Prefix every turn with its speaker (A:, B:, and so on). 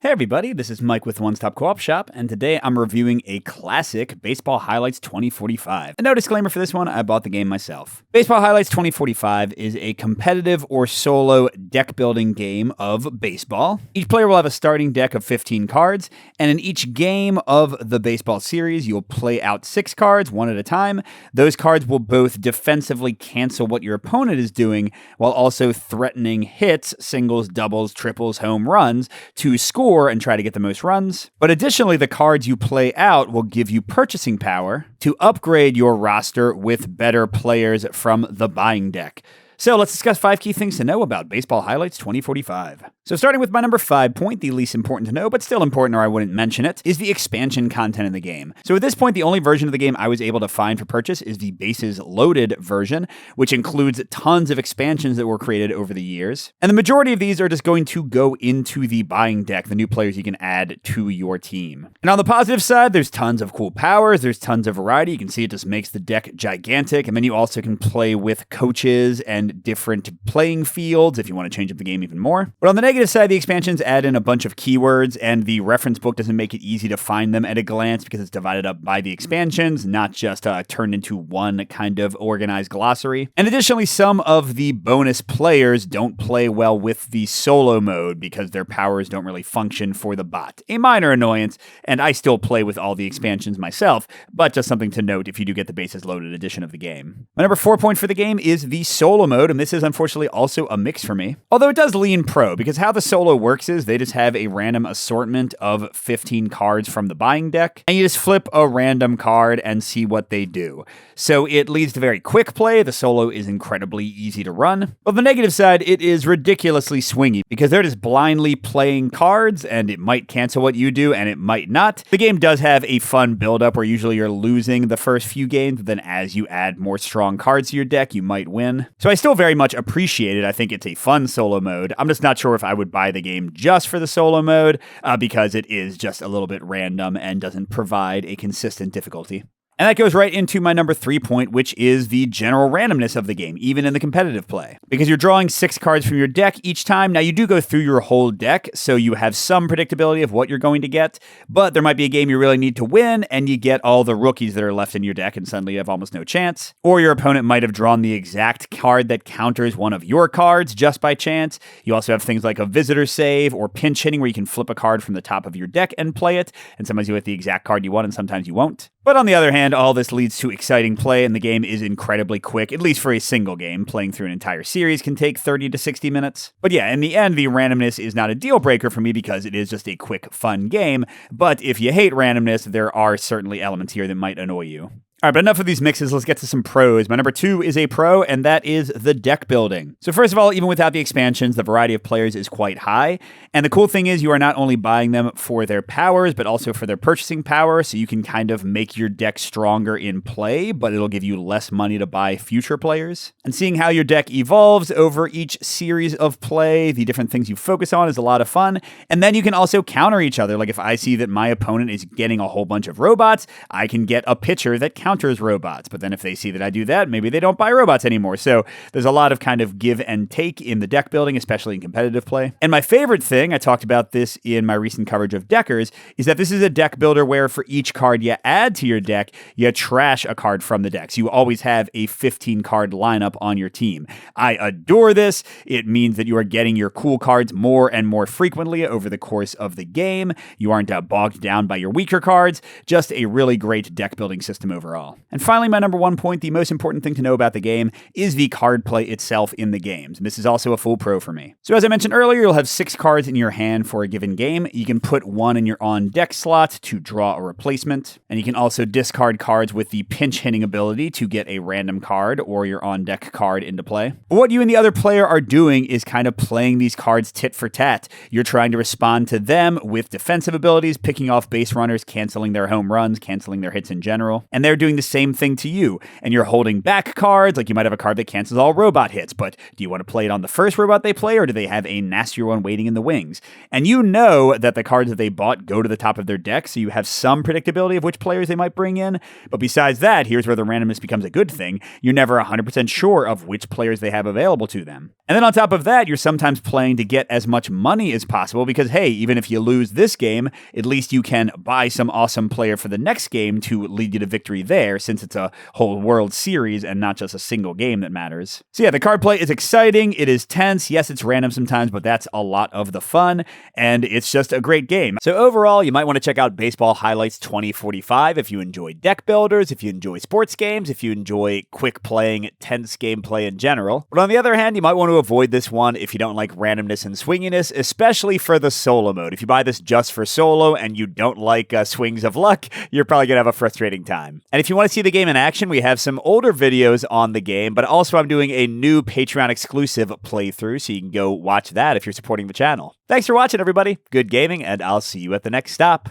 A: Hey everybody, this is Mike with One Stop Co-op Shop, and today I'm reviewing a classic Baseball Highlights 2045. And no disclaimer for this one, I bought the game myself. Baseball Highlights 2045 is a competitive or solo deck building game of baseball. Each player will have a starting deck of 15 cards, and in each game of the baseball series, you'll play out 6 cards, one at a time. Those cards will both defensively cancel what your opponent is doing, while also threatening hits, singles, doubles, triples, home runs, to score and try to get the most runs. But additionally, the cards you play out will give you purchasing power to upgrade your roster with better players from the buying deck. So let's discuss 5 key things to know about Baseball Highlights 2045. So starting with my number 5 point, the least important to know, but still important or I wouldn't mention it, is the expansion content in the game. So at this point, the only version of the game I was able to find for purchase is the bases loaded version, which includes tons of expansions that were created over the years. And the majority of these are just going to go into the buying deck, the new players you can add to your team. And on the positive side, there's tons of cool powers, there's tons of variety. You can see it just makes the deck gigantic, and then you also can play with coaches and different playing fields if you want to change up the game even more. But on the negative side, the expansions add in a bunch of keywords, and the reference book doesn't make it easy to find them at a glance because it's divided up by the expansions, not just turned into one kind of organized glossary. And additionally, some of the bonus players don't play well with the solo mode because their powers don't really function for the bot. A minor annoyance, and I still play with all the expansions myself, but just something to note if you do get the bases loaded edition of the game. My number 4 point for the game is the solo mode, and this is unfortunately also a mix for me. Although it does lean pro, because how the solo works is they just have a random assortment of 15 cards from the buying deck, and you just flip a random card and see what they do. So it leads to very quick play. The solo is incredibly easy to run. But the negative side, it is ridiculously swingy, because they're just blindly playing cards, and it might cancel what you do, and it might not. The game does have a fun build-up where usually you're losing the first few games, but then as you add more strong cards to your deck, you might win. So I still very much appreciate it. I think it's a fun solo mode. I'm just not sure if I would buy the game just for the solo mode because it is just a little bit random and doesn't provide a consistent difficulty. And that goes right into my number 3 point, which is the general randomness of the game, even in the competitive play. Because you're drawing 6 cards from your deck each time. Now, you do go through your whole deck, so you have some predictability of what you're going to get, but there might be a game you really need to win, and you get all the rookies that are left in your deck, and suddenly you have almost no chance. Or your opponent might have drawn the exact card that counters one of your cards just by chance. You also have things like a visitor save or pinch hitting, where you can flip a card from the top of your deck and play it, and sometimes you get the exact card you want, and sometimes you won't. But on the other hand, all this leads to exciting play, and the game is incredibly quick, at least for a single game. Playing through an entire series can take 30 to 60 minutes. But yeah, in the end, the randomness is not a deal breaker for me because it is just a quick, fun game. But if you hate randomness, there are certainly elements here that might annoy you. All right, but enough of these mixes. Let's get to some pros. My number 2 is a pro, and that is the deck building. So first of all, even without the expansions, the variety of players is quite high. And the cool thing is you are not only buying them for their powers, but also for their purchasing power. So you can kind of make your deck stronger in play, but it'll give you less money to buy future players. And seeing how your deck evolves over each series of play, the different things you focus on, is a lot of fun. And then you can also counter each other. Like if I see that my opponent is getting a whole bunch of robots, I can get a pitcher that counters robots. But then if they see that I do that, maybe they don't buy robots anymore. So there's a lot of kind of give and take in the deck building, especially in competitive play. And my favorite thing, I talked about this in my recent coverage of Deckers, is that this is a deck builder where for each card you add to your deck, you trash a card from the deck. So you always have a 15 card lineup on your team. I adore this. It means that you are getting your cool cards more and more frequently over the course of the game. You aren't bogged down by your weaker cards. Just a really great deck building system overall. And finally, my number 1 point, the most important thing to know about the game is the card play itself in the games. And this is also a full pro for me. So as I mentioned earlier, you'll have 6 cards in your hand for a given game. You can put 1 in your on-deck slot to draw a replacement. And you can also discard cards with the pinch hitting ability to get a random card or your on-deck card into play. But what you and the other player are doing is kind of playing these cards tit for tat. You're trying to respond to them with defensive abilities, picking off base runners, canceling their home runs, canceling their hits in general. And they're doing doing the same thing to you, and you're holding back cards, like you might have a card that cancels all robot hits, but do you want to play it on the first robot they play, or do they have a nastier one waiting in the wings? And you know that the cards that they bought go to the top of their deck, so you have some predictability of which players they might bring in, but besides that, here's where the randomness becomes a good thing. You're never 100% sure of which players they have available to them. And then on top of that, you're sometimes playing to get as much money as possible because, hey, even if you lose this game, at least you can buy some awesome player for the next game to lead you to victory there, since it's a whole World Series and not just a single game that matters. So yeah, the card play is exciting. It is tense. Yes, it's random sometimes, but that's a lot of the fun, and it's just a great game. So overall, you might want to check out Baseball Highlights 2045 if you enjoy deck builders, if you enjoy sports games, if you enjoy quick playing, tense gameplay in general. But on the other hand, you might want to avoid this one if you don't like randomness and swinginess, especially for the solo mode. If you buy this just for solo and you don't like swings of luck, you're probably going to have a frustrating time. And if you want to see the game in action, we have some older videos on the game, but also I'm doing a new Patreon exclusive playthrough, so you can go watch that if you're supporting the channel. Thanks for watching, everybody. Good gaming, and I'll see you at the next stop.